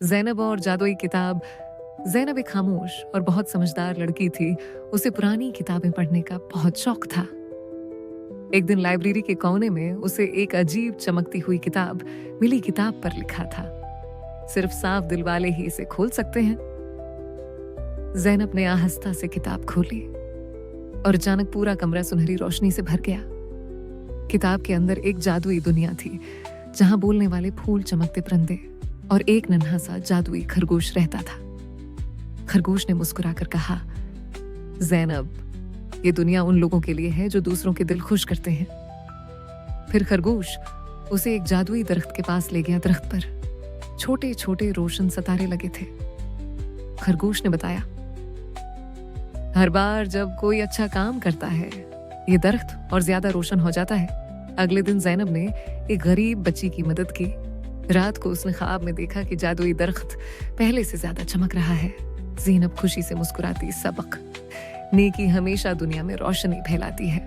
ज़ैनब और जादुई किताब। ज़ैनब एक खामोश और बहुत समझदार लड़की थी। उसे पुरानी किताबें पढ़ने का बहुत शौक था। एक दिन लाइब्रेरी के कोने में उसे एक अजीब चमकती हुई किताब मिली। किताब पर लिखा था, सिर्फ साफ दिल वाले ही इसे खोल सकते हैं। ज़ैनब ने आहिस्ता से किताब खोली और अचानक पूरा कमरा सुनहरी रोशनी से भर गया। किताब के अंदर एक जादुई दुनिया थी, जहां बोलने वाले फूल, चमकते परिंदे और एक नन्हा सा जादुई खरगोश रहता था। खरगोश ने मुस्कुराकर कहा, ज़ैनब, ये दुनिया उन लोगों के लिए है जो दूसरों के दिल खुश करते हैं। फिर खरगोश उसे एक जादुई दरख्त के पास ले गया। दरख्त पर छोटे छोटे रोशन सितारे लगे थे। खरगोश ने बताया, हर बार जब कोई अच्छा काम करता है, ये दरख्त और ज्यादा रोशन हो जाता है। अगले दिन ज़ैनब ने एक गरीब बच्ची की मदद की। रात को उसने ख्वाब में देखा कि जादुई दरख्त पहले से ज्यादा चमक रहा है। ज़ैनब खुशी से मुस्कुराती। सबक, नेकी हमेशा दुनिया में रोशनी फैलाती है।